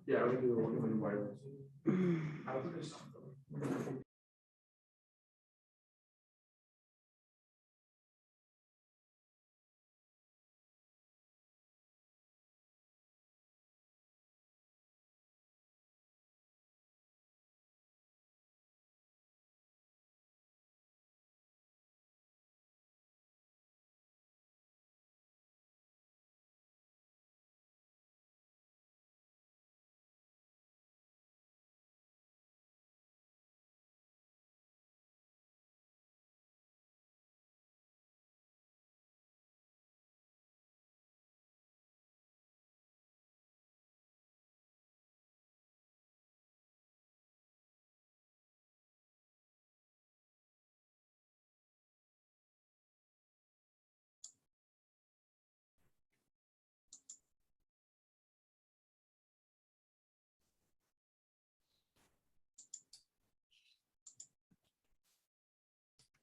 Yeah, we do wireless.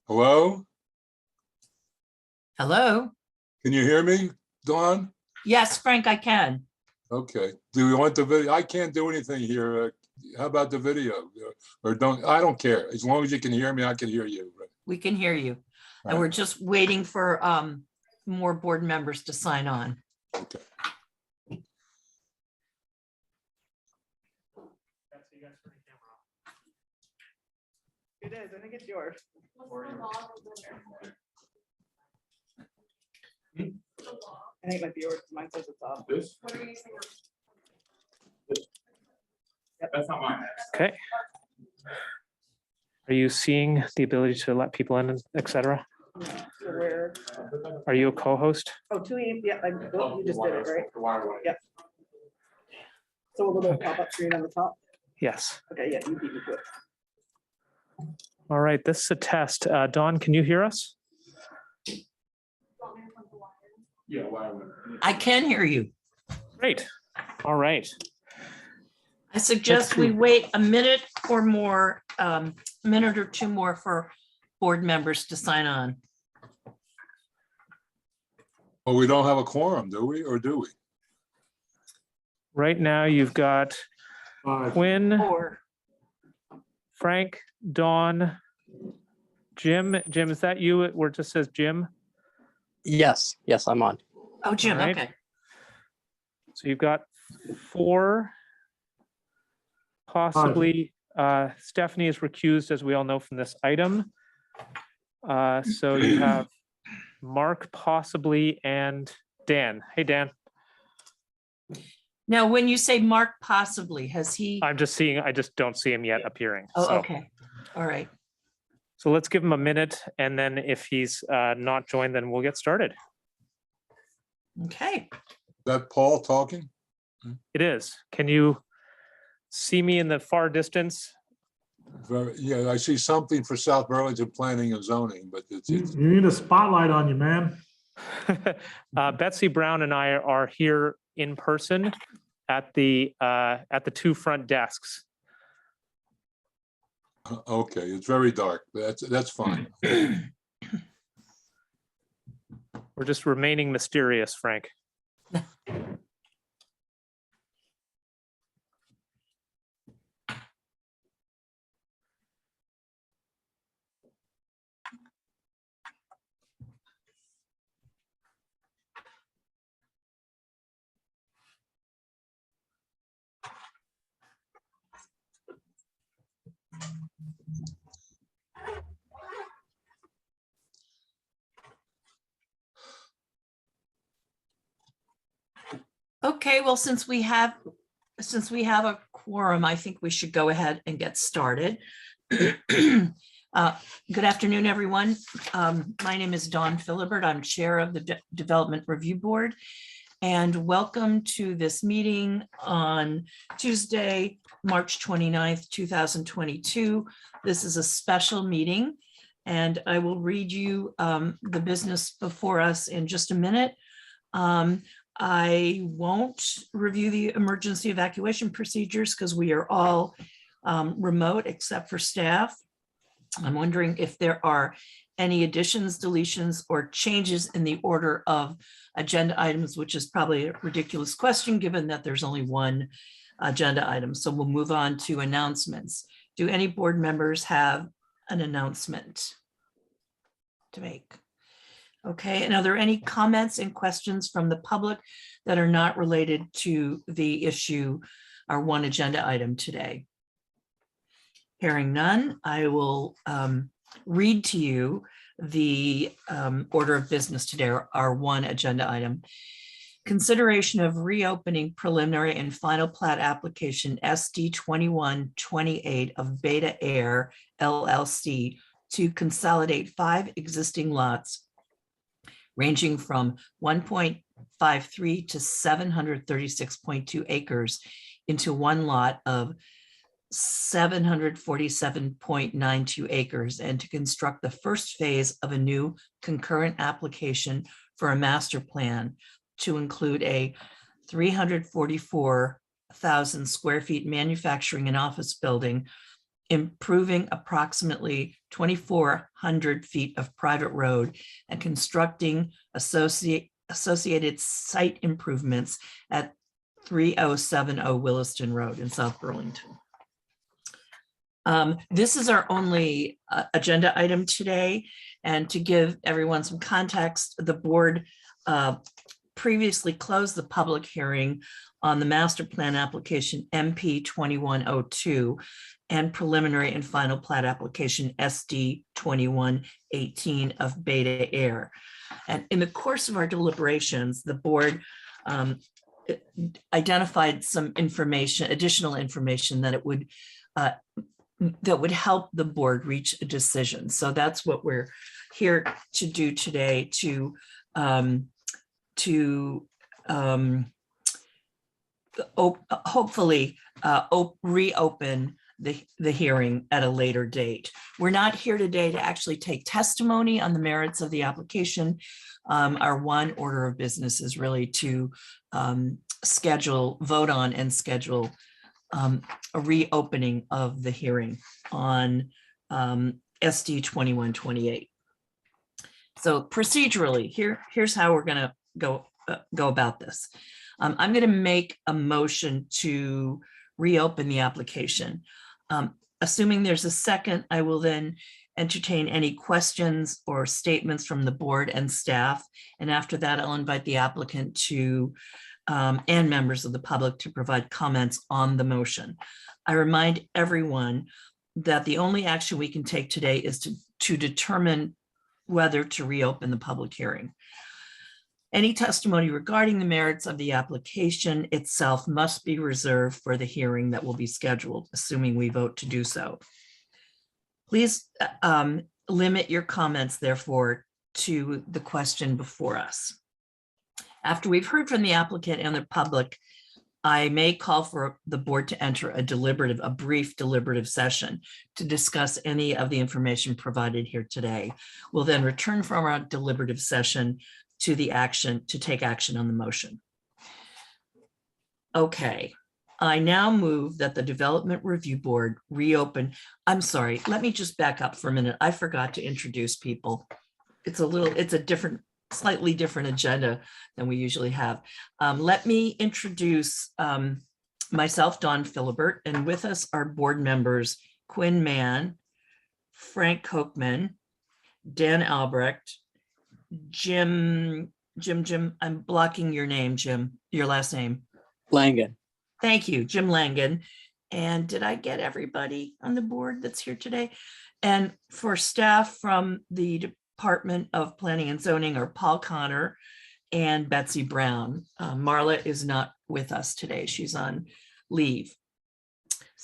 Hello? Hello? Can you hear me, Dawn? Yes, Frank, I can. Okay. Do we want the video? I can't do anything here. How about the video? Or I don't care. As long as you can hear me, I can hear you. We can hear you. And Right. we're just waiting for more board members to sign on. Okay. It is. I think it's yours. I think it might be yours. Mine says it's off. This? That's not mine. Okay. Are you seeing the ability to let people in, et cetera? So where? Are you a co-host? Oh, 280. Yeah, you just did it, right? The wireless. Yep. So a little pop-up screen on the top. Yes. Okay, yeah, you beat me to it. All right, this is a test. Dawn, can you hear us? Yeah, wireless. I can hear you. Great. All right. I suggest we wait a minute or more, minute or two more for board members to sign on. Well, we don't have a quorum, do we? Or do we? Right now, you've got Quinn, Or, Frank, Dawn, Jim. Jim, is that you? Where it just says Jim? Yes, I'm on. oh, Jim, All right. okay. So you've got 4, possibly. Stephanie is recused, as we all know from this item. So you have Mark possibly and Dan. Hey, Dan. Now, when you say Mark possibly, has he? I just don't see him yet appearing. Oh, So- okay. All right. So let's give him a minute, and then if he's not joined, then we'll get started. Okay. Is that Paul talking? It is. Can you see me in the far distance? Yeah, I see something for South Burlington Planning and Zoning, but it's You need a spotlight on you, man. Betsy Brown and I are here in person at the 2 front desks. okay. It's very dark. That's fine. We're just remaining mysterious, Frank. Okay, well, since we have a quorum, I think we should go ahead and get started. Good afternoon, everyone. My name is Dawn Philibert. I'm Chair of the Development Review Board. And welcome to this meeting on Tuesday, March 29th, 2022. This is a special meeting, and I will read you the business before us in just a minute. I won't review the emergency evacuation procedures because we are all remote except for staff. I'm wondering if there are any additions, deletions, or changes in the order of agenda items, which is probably a ridiculous question given that there's only one agenda item. So we'll move on to announcements. Do any board members have an announcement to make? Okay, and are there any comments and questions from the public that are not related to the issue, our one agenda item today? Hearing none, I will read to you the order of business today, our one agenda item. Consideration of reopening preliminary and final plat application SD 2128 of Beta Air LLC to consolidate 5 existing lots ranging from 1.53 to 736.2 acres into one lot of 747.92 acres, and to construct the first phase of a new concurrent application for a master plan to include a 344,000 square feet manufacturing and office building, improving approximately 2,400 feet of private road, and constructing associated site improvements at 3070 Williston Road in South Burlington. This is our only agenda item today, and to give everyone some context, the board previously closed the public hearing on the master plan application MP 2102 and preliminary and final plat application SD 2118 of Beta Air. And in the course of our deliberations, the board identified some information, additional information that it would that would help the board reach a decision. So that's what we're here to do today, to hopefully reopen the hearing at a later date. We're not here today to actually take testimony on the merits of the application. Our one order of business is really to vote on and schedule a reopening of the hearing on SD 2128. So procedurally, here's how we're going to go about this. I'm going to make a motion to reopen the application. Assuming there's a second, I will then entertain any questions or statements from the board and staff. And after that, I'll invite the applicant to and members of the public to provide comments on the motion. I remind everyone that the only action we can take today is to determine whether to reopen the public hearing. Any testimony regarding the merits of the application itself must be reserved for the hearing that will be scheduled, assuming we vote to do so. Please limit your comments, therefore, to the question before us. After we've heard from the applicant and the public, I may call for the board to enter a brief deliberative session to discuss any of the information provided here today. We'll then return from our deliberative session to take action on the motion. Okay, I now move that the Development Review Board reopen. I'm sorry, let me just back up for a minute. I forgot to introduce people. It's a slightly different agenda than we usually have. Let me introduce myself, Dawn Philibert, and with us are board members Quin Mann, Frank Kochman, Dan Albrecht, Jim, I'm blocking your name, Jim, your last name. Langan. Thank you, Jim Langan. And did I get everybody on the board that's here today? And for staff from the Department of Planning and Zoning are Paul Connor and Betsy Brown. Marla is not with us today. She's on leave.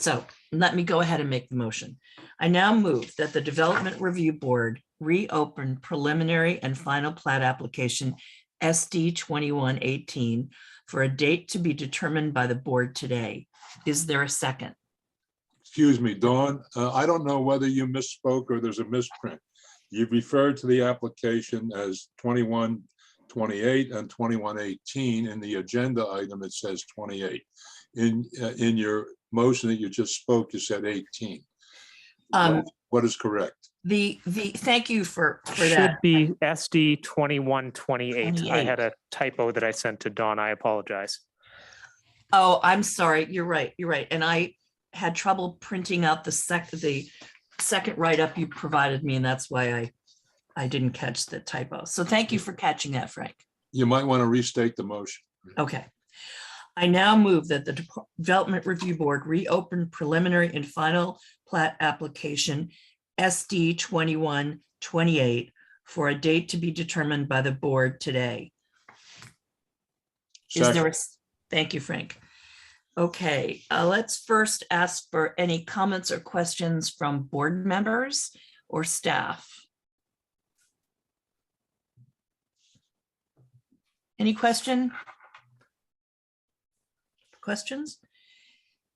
So let me go ahead and make the motion. I now move that the Development Review Board reopen preliminary and final plat application SD 2118 for a date to be determined by the board today. Is there a second? Excuse me, Dawn, I don't know whether you misspoke or there's a misprint. You referred to the application as 2128 and 2118. In the agenda item, it says 28. In your motion that you just spoke, you said 18. What is correct? Thank you for Should that. be SD 2128. I 28. had a typo that I sent to Dawn. I apologize. Oh, I'm sorry. You're right. You're right. And I had trouble printing out the second write-up you provided me, and that's why I didn't catch the typo. So thank you for catching that, Frank. You might want to restate the motion. Okay. I now move that the Development Review Board reopen preliminary and final plat application SD 2128 for a date to be determined by the board today. Is there a, thank you, Frank. Okay, let's first ask for any comments or questions from board members or staff. Any questions?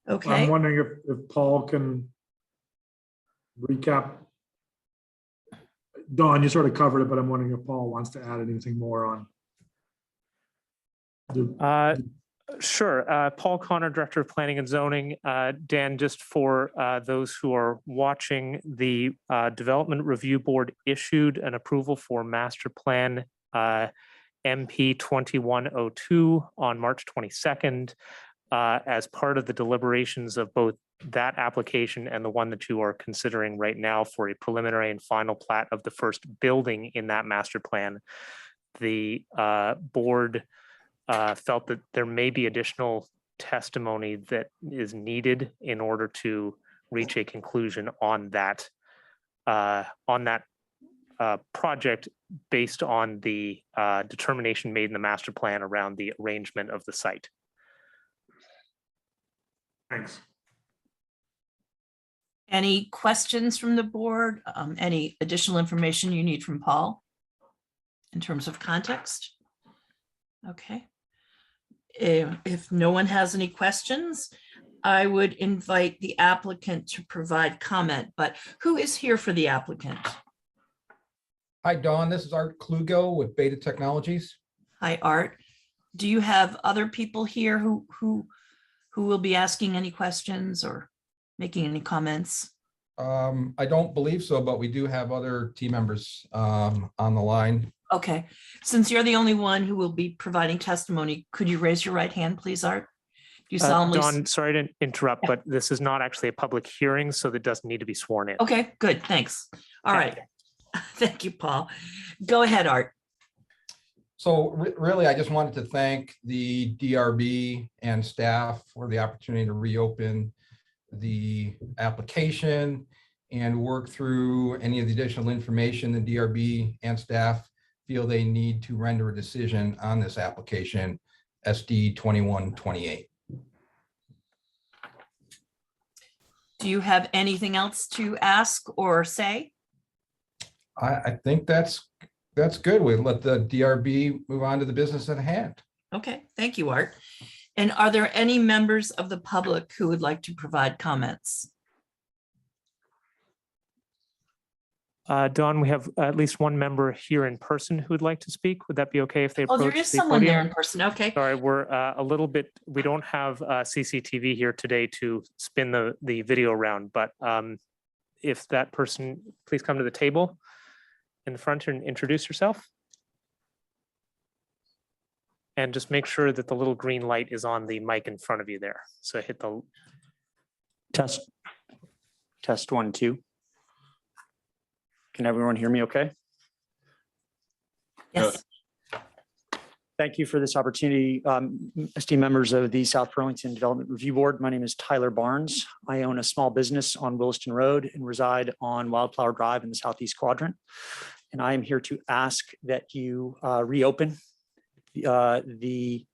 Okay. I'm wondering if Paul can recap. Dawn, you sort of covered it, but I'm wondering if Paul wants to add anything more on. Sure. Paul Connor, Director of Planning and Zoning. Dan, just for those who are watching, the Development Review Board issued an approval for Master Plan MP 2102 on March 22nd as part of the deliberations of both that application and the one that you are considering right now for a preliminary and final plat of the first building in that master plan. The board felt that there may be additional testimony that is needed in order to reach a conclusion on that project based on the determination made in the master plan around the arrangement of the site. Thanks. Any questions from the board? Any additional information you need from Paul in terms of context? Okay. If no one has any questions, I would invite the applicant to provide comment, but who is here for the applicant? Hi, Dawn. This is Art Klugo with Beta Technologies. Hi, Art. Do you have other people here who will be asking any questions or making any comments? I don't believe so, but we do have other team members on the line. Okay, since you're the only one who will be providing testimony, could you raise your right hand, please, Art? Do you solemnly? Dawn, sorry to interrupt, but this is not actually a public hearing, so that doesn't need to be sworn in. Okay, good, thanks. All right. Thank you, Paul. Go ahead, Art. So really, I just wanted to thank the DRB and staff for the opportunity to reopen the application and work through any of the additional information the DRB and staff feel they need to render a decision on this application, SD 2128. Do you have anything else to ask or say? I think that's good. We'll let the DRB move on to the business at hand. Okay, thank you, Art. And are there any members of the public who would like to provide comments? Dawn, we have at least one member here in person who would like to speak. Would that be okay if they Oh, approach there is the someone there podium? in person. Okay, Sorry, we're a little bit, we don't have CCTV here today to spin the video around, but if that person, please come to the table in the front and introduce yourself. And just make sure that the little green light is on the mic in front of you there. So hit the Test 1, 2. Can everyone hear me okay? yes. Thank you for this opportunity. Esteemed members of the South Burlington Development Review Board, my name is Tyler Barnes. I own a small business on Williston Road and reside on Wildflower Drive in the Southeast Quadrant. And I am here to ask that you reopen the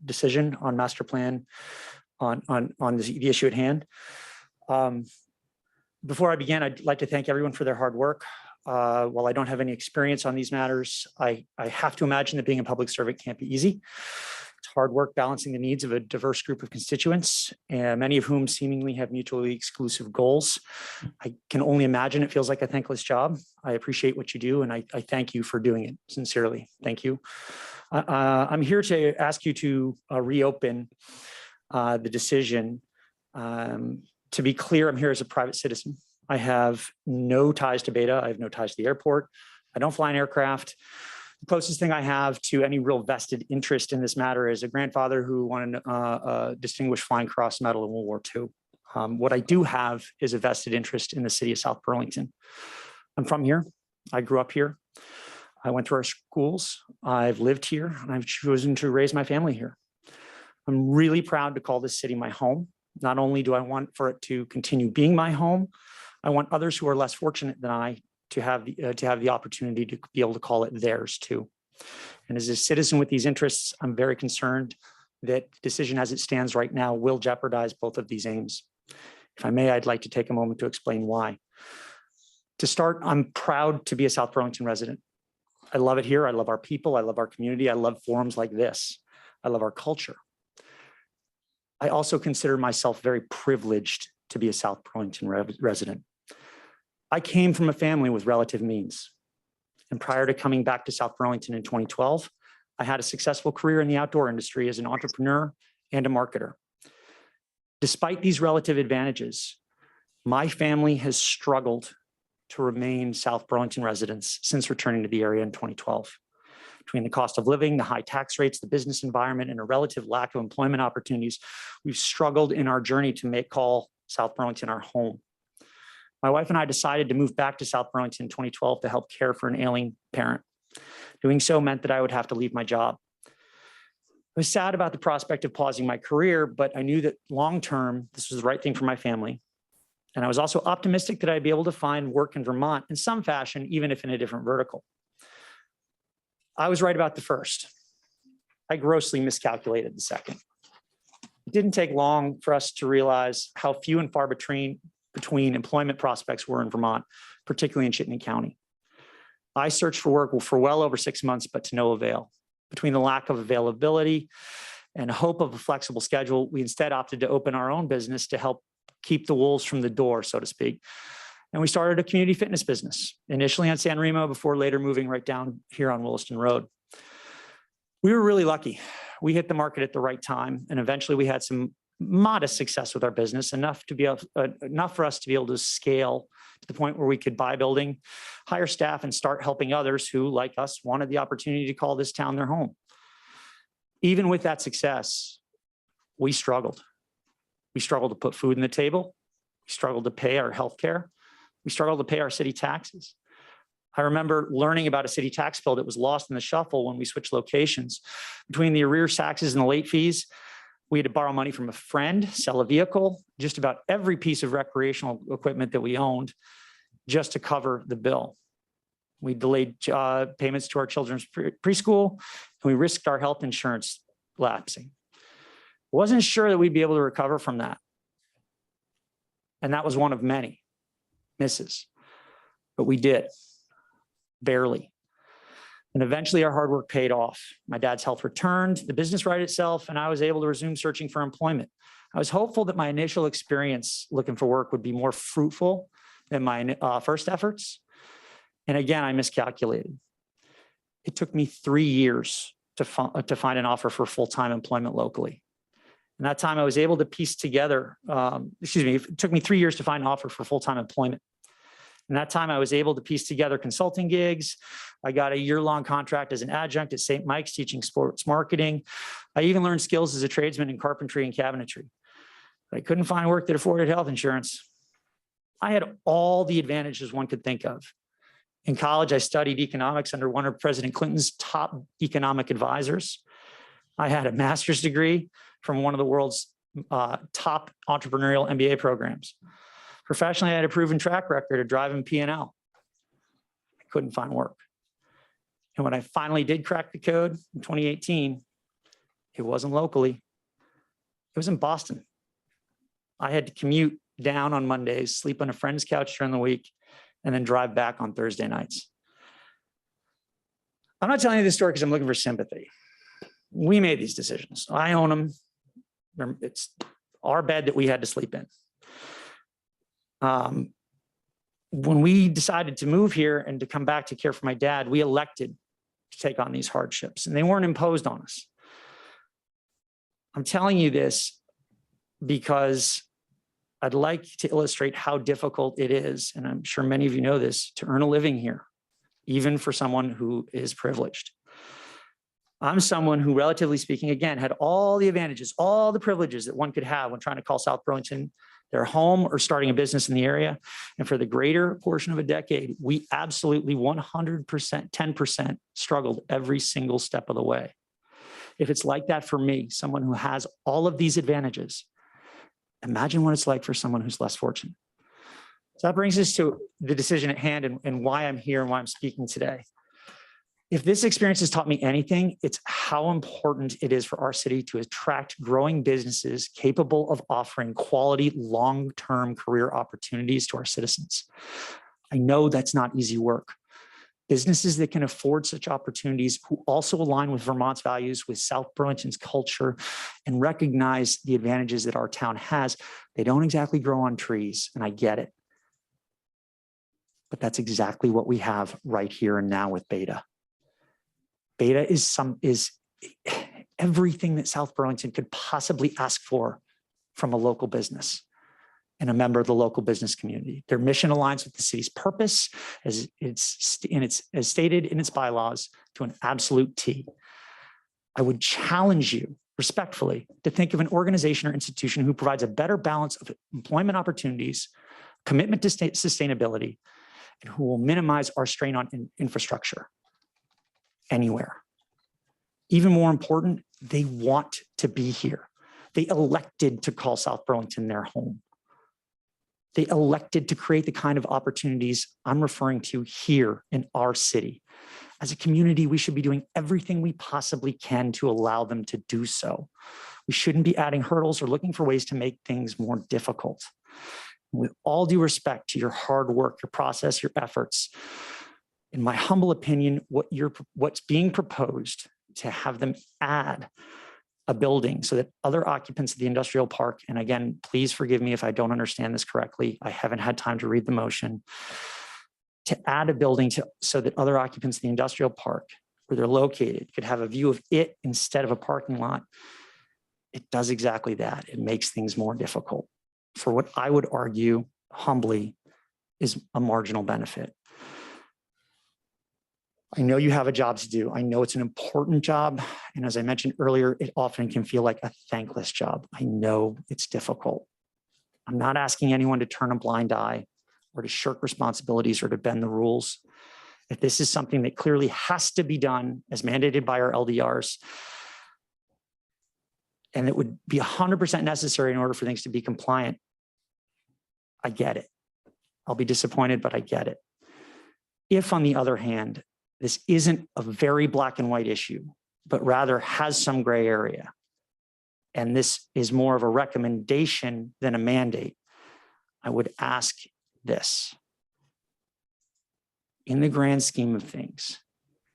decision on master plan the issue at hand. Before I begin, I'd like to thank everyone for their hard work. While I don't have any experience on these matters, I have to imagine that being a public servant can't be easy. It's hard work balancing the needs of a diverse group of constituents, and many of whom seemingly have mutually exclusive goals. I can only imagine it feels like a thankless job. I appreciate what you do, and I thank you for doing it sincerely. Thank you. I'm here to ask you to reopen the decision. To be clear, I'm here as a private citizen. I have no ties to Beta. I have no ties to the airport. I don't fly an aircraft. The closest thing I have to any real vested interest in this matter is a grandfather who won a Distinguished Flying Cross Medal in World War II. What I do have is a vested interest in the city of South Burlington. I'm from here. I grew up here. I went to our schools. I've lived here, and I've chosen to raise my family here. I'm really proud to call this city my home. Not only do I want for it to continue being my home, I want others who are less fortunate than I to have the opportunity to be able to call it theirs too. And as a citizen with these interests, I'm very concerned that decision as it stands right now will jeopardize both of these aims. If I may, I'd like to take a moment to explain why. To start, I'm proud to be a South Burlington resident. I love it here. I love our people. I love our community. I love forums like this. I love our culture. I also consider myself very privileged to be a South Burlington resident. I came from a family with relative means. And prior to coming back to South Burlington in 2012, I had a successful career in the outdoor industry as an entrepreneur and a marketer. Despite these relative advantages, my family has struggled to remain South Burlington residents since returning to the area in 2012. Between the cost of living, the high tax rates, the business environment, and a relative lack of employment opportunities, we've struggled in our journey to call South Burlington our home. My wife and I decided to move back to South Burlington in 2012 to help care for an ailing parent. Doing so meant that I would have to leave my job. I was sad about the prospect of pausing my career, but I knew that long-term, this was the right thing for my family. And I was also optimistic that I'd be able to find work in Vermont in some fashion, even if in a different vertical. I was right about the first. I grossly miscalculated the second. It didn't take long for us to realize how few and far between employment prospects were in Vermont, particularly in Chittenden County. I searched for work for well over 6 months, but to no avail. Between the lack of availability and hope of a flexible schedule, we instead opted to open our own business to help keep the wolves from the door, so to speak. And we started a community fitness business, initially on San Remo, before later moving right down here on Williston Road. We were really lucky. We hit the market at the right time, and eventually we had some modest success with our business, enough for us to be able to scale to the point where we could buy a building, hire staff, and start helping others who, like us, wanted the opportunity to call this town their home. Even with that success, we struggled. We struggled to put food on the table. We struggled to pay our health care. We struggled to pay our city taxes. I remember learning about a city tax bill that was lost in the shuffle when we switched locations. Between the arrears taxes and the late fees, we had to borrow money from a friend, sell a vehicle, just about every piece of recreational equipment that we owned just to cover the bill. We delayed payments to our children's preschool, and we risked our health insurance lapsing. Wasn't sure that we'd be able to recover from that. And that was one of many misses, but we did, barely. And eventually our hard work paid off. My dad's health returned, the business righted itself, and I was able to resume searching for employment. I was hopeful that my initial experience looking for work would be more fruitful than my first efforts. And again, I miscalculated. It took me 3 years to find an offer for full-time employment locally. And that time I was able to piece together, it took me 3 years to find an offer for full-time employment. And that time I was able to piece together consulting gigs. I got a year-long contract as an adjunct at St. Mike's teaching sports marketing. I even learned skills as a tradesman in carpentry and cabinetry. But I couldn't find work that afforded health insurance. I had all the advantages one could think of. In college, I studied economics under one of President Clinton's top economic advisors. I had a master's degree from one of the world's top entrepreneurial MBA programs. Professionally, I had a proven track record of driving P&L. I couldn't find work. And when I finally did crack the code in 2018, it wasn't locally. It was in Boston, I had to commute down on Mondays, sleep on a friend's couch during the week, and then drive back on Thursday nights. I'm not telling you this story because I'm looking for sympathy. We made these decisions. I own them. It's our bed that we had to sleep in. When we decided to move here and to come back to care for my dad, we elected to take on these hardships, and they weren't imposed on us. I'm telling you this because I'd like to illustrate how difficult it is, and I'm sure many of you know this, to earn a living here, even for someone who is privileged. I'm someone who, relatively speaking, again, had all the advantages, all the privileges that one could have when trying to call South Burlington their home or starting a business in the area. And for the greater portion of a decade, we absolutely 100%, 10% struggled every single step of the way. If it's like that for me, someone who has all of these advantages, imagine what it's like for someone who's less fortunate. So that brings us to the decision at hand and why I'm here and why I'm speaking today. If this experience has taught me anything, it's how important it is for our city to attract growing businesses capable of offering quality, long-term career opportunities to our citizens. I know that's not easy work. Businesses that can afford such opportunities, who also align with Vermont's values, with South Burlington's culture, and recognize the advantages that our town has, they don't exactly grow on trees, and I get it. But that's exactly what we have right here and now with Beta. Beta is everything that South Burlington could possibly ask for from a local business and a member of the local business community. Their mission aligns with the city's purpose as stated in its bylaws to an absolute T. I would challenge you respectfully to think of an organization or institution who provides a better balance of employment opportunities, commitment to sustainability, and who will minimize our strain on infrastructure anywhere. Even more important, they want to be here. They elected to call South Burlington their home. They elected to create the kind of opportunities I'm referring to here in our city. As a community, we should be doing everything we possibly can to allow them to do so. We shouldn't be adding hurdles or looking for ways to make things more difficult. With all due respect to your hard work, your process, your efforts, in my humble opinion, what's being proposed to have them add a building so that other occupants of the industrial park, and again, please forgive me if I don't understand this correctly, I haven't had time to read the motion, to add a building so that other occupants of the industrial park where they're located could have a view of it instead of a parking lot. It does exactly that. It makes things more difficult for what I would argue humbly is a marginal benefit. I know you have a job to do. I know it's an important job. And as I mentioned earlier, it often can feel like a thankless job. I know it's difficult. I'm not asking anyone to turn a blind eye or to shirk responsibilities or to bend the rules. If this is something that clearly has to be done as mandated by our LDRs, and it would be 100% necessary in order for things to be compliant, I get it. I'll be disappointed, but I get it. If, on the other hand, this isn't a very black and white issue, but rather has some gray area, and this is more of a recommendation than a mandate, I would ask this. In the grand scheme of things,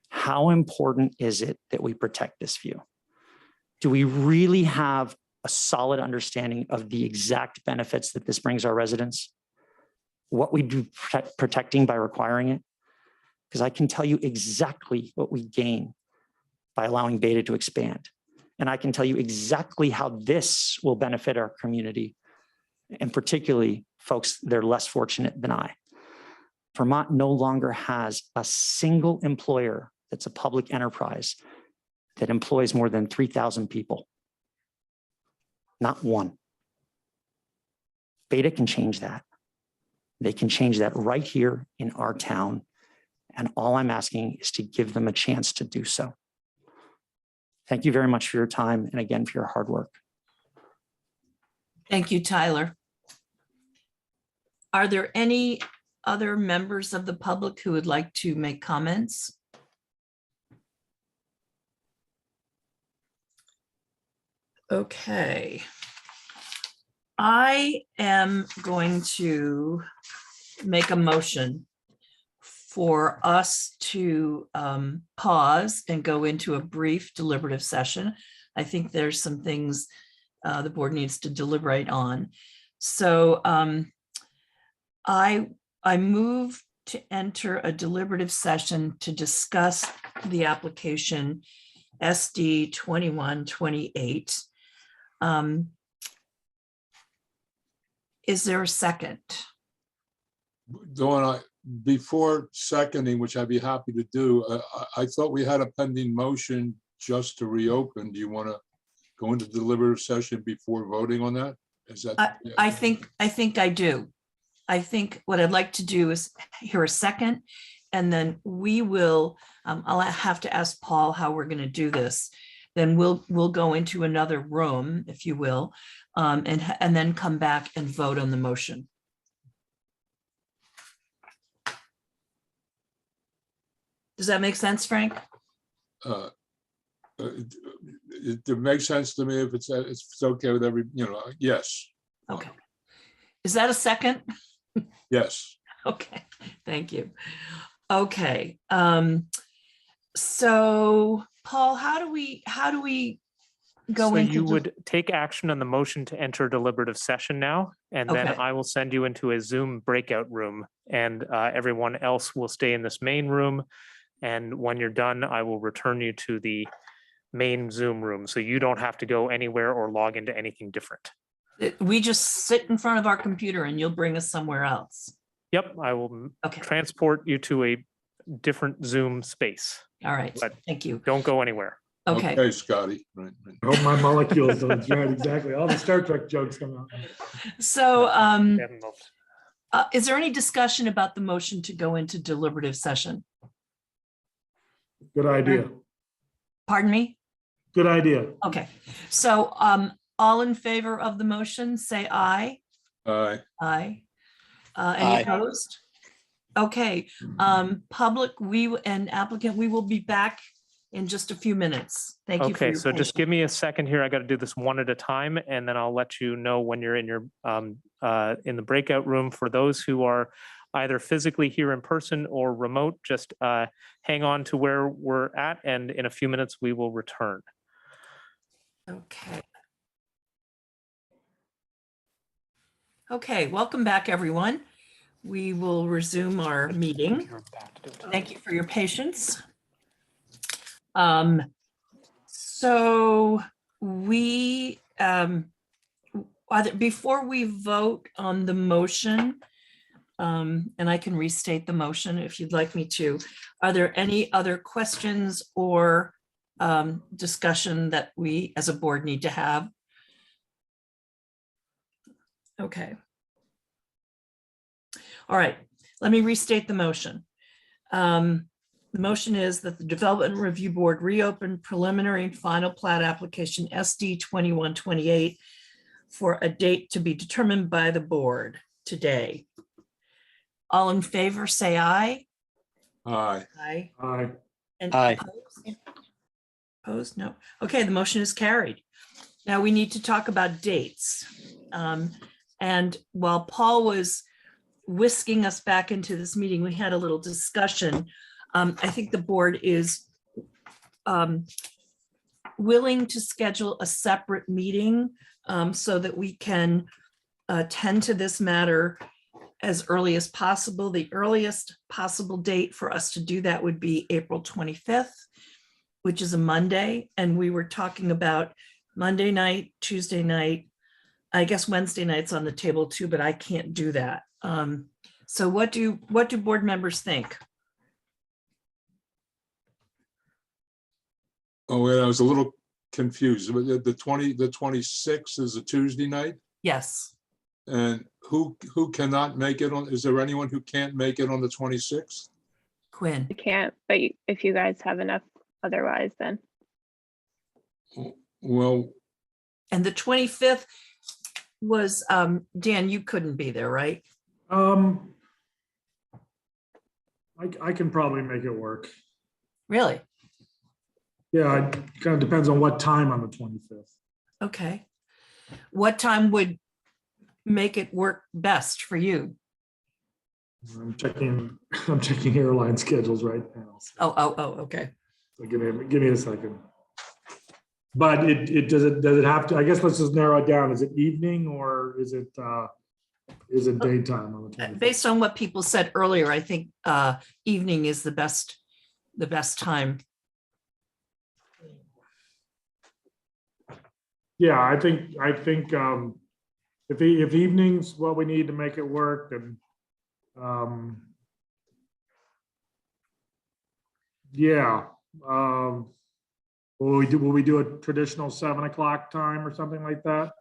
how important is it that we protect this view? Do we really have a solid understanding of the exact benefits that this brings our residents? What we do protecting by requiring it? Because I can tell you exactly what we gain by allowing Beta to expand. And I can tell you exactly how this will benefit our community, and particularly folks that are less fortunate than I. Vermont no longer has a single employer that's a public enterprise that employs more than 3,000 people. Not one. Beta can change that. They can change that right here in our town. And all I'm asking is to give them a chance to do so. Thank you very much for your time, and again, for your hard work. Thank you, Tyler. Are there any other members of the public who would like to make comments? Okay. I am going to make a motion for us to pause and go into a brief deliberative session. I think there's some things the board needs to deliberate on. So I move to enter a deliberative session to discuss the application SD 2128. Is there a second? Dawn, before seconding, which I'd be happy to do, I thought we had a pending motion just to reopen. Do you want to go into deliberative session before voting on that? Is that? I think I do. I think what I'd like to do is hear a second, and then we will, I'll have to ask Paul how we're going to do this. Then we'll go into another room, if you will, and then come back and vote on the motion. Does that make sense, Frank? It makes sense to me if it's okay with every, yes. Okay. Is that a second? Yes. Okay, thank you. Okay. So Paul, how do we go So into? you would take action on the motion to enter deliberative session now, and then Okay. I will send you into a Zoom breakout room, and everyone else will stay in this main room. And when you're done, I will return you to the main Zoom room, so you don't have to go anywhere or log into anything different. We just sit in front of our computer and you'll bring us somewhere else. Yep, I will Okay, transport you to a different Zoom space. all right, But- thank you. Don't go anywhere. Okay, Okay, Scotty. Right. I hope my molecules don't, right, exactly. All the Star Trek jokes come out. so We haven't moved. is there any discussion about the motion to go into deliberative session? Good idea. Pardon me? Good idea. Okay, so all in favor of the motion, say aye. Aye. Aye. Any Aye. opposed? Okay, public, and applicant, we will be back in just a few minutes. Thank you for Okay, your so just patience. give me a second here. I got to do this one at a time, and then I'll let you know when you're in your in the breakout room. For those who are either physically here in person or remote, just hang on to where we're at, and in a few minutes we will return. Okay. Okay, welcome back, everyone. We will resume our meeting. Thank you for your patience. So we, before we vote on the motion, and I can restate the motion if you'd like me to, are there any other questions or discussion that we as a board need to have? Okay. All right, let me restate the motion. The motion is that the Development Review Board reopen preliminary and final plat application SD 2128 for a date to be determined by the board today. All in favor, say aye. Aye. Aye. Aye. And Aye. opposed? Opposed? No. Okay, the motion is carried. Now we need to talk about dates. And while Paul was whisking us back into this meeting, we had a little discussion. I think the board is willing to schedule a separate meeting so that we can tend to this matter as early as possible. The earliest possible date for us to do that would be April 25th, which is a Monday. And we were talking about Monday night, Tuesday night, I guess Wednesday night's on the table too, but I can't do that. So what do board members think? Oh, well, I was a little confused. But the 26th is a Tuesday night? Yes. And who cannot make it on, is there anyone who can't make it on the 26th? Quinn. I can't, but if you guys have enough otherwise, then. Well, And the 25th was, Dan, you couldn't be there, right? I can probably make it work. Really? Yeah, it kind of depends on what time on the 25th. Okay. What time would make it work best for you? I'm checking airline schedules right now. Oh, okay. So give me a second. But does it have to, I guess let's just narrow it down. Is it evening or is it daytime on the 25th? Based on what people said earlier, I think evening is the best time. Yeah, I think if evening's what we need to make it work, then yeah. Will we do a traditional 7 o'clock time or something like that?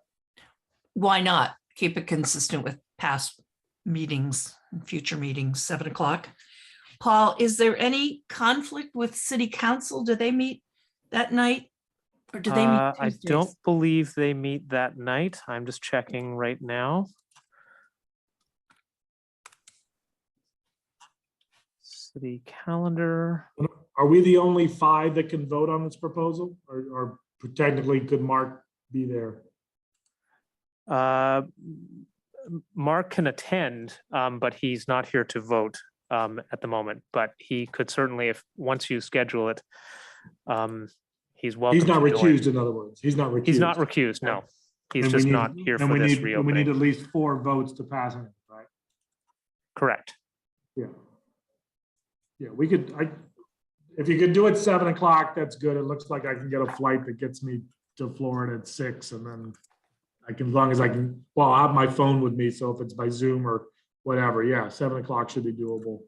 Why not? Keep it consistent with past meetings, and future meetings, 7 o'clock. Paul, is there any conflict with city council? Do they meet that night? Or do they meet I Tuesdays? don't believe they meet that night. I'm just checking right now. City calendar. Are we the only 5 that can vote on this proposal? Or technically could Mark be there? Mark can attend, but he's not here to vote at the moment. But he could certainly, if once you schedule it, he's welcome. He's not to join. recused, in other words. He's not recused. He's not recused. No, he's And we just need- not here and for we this need- and we reopening. need at least 4 votes to pass it, right? Correct. Yeah. Yeah, we could, if you could do it 7 o'clock, that's good. It looks like I can get a flight that gets me to Florida at 6, and then I can, as long as I can, well, I'll have my phone with me, so if it's by Zoom or whatever, yeah, 7 o'clock should be doable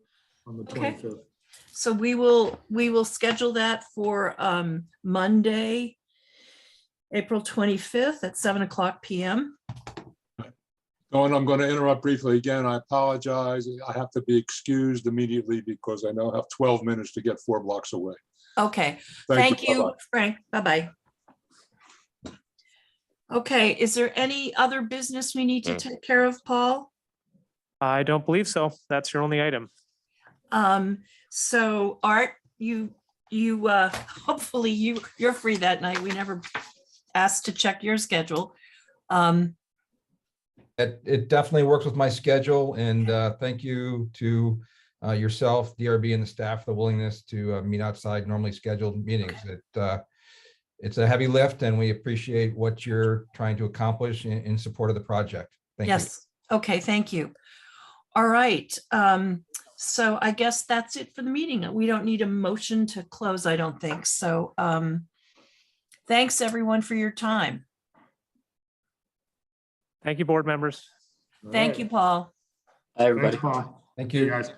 on the Okay. 25th. So we will schedule that for Monday, April 25th at 7 o'clock PM. Dawn, I'm going to interrupt briefly again. I apologize. I have to be excused immediately because I now have 12 minutes to get 4 blocks away. Okay, thank you, Bye-bye. Frank. Bye-bye. Okay, is there any other business we need to take care of, Paul? I don't believe so. That's your only item. So Art, you hopefully you're free that night. We never asked to check your schedule. It definitely works with my schedule, and thank you to yourself, DRB, and the staff for the willingness to meet outside normally scheduled meetings. It's a heavy lift, and we appreciate what you're trying to accomplish in support of the project. Thank you. Yes, okay, thank you. All right, so I guess that's it for the meeting. We don't need a motion to close, I don't think. So thanks everyone for your time. Thank you, board members. All Thank right. you, Paul. Hi, everybody. Thanks, Paul. Thank See you you. guys.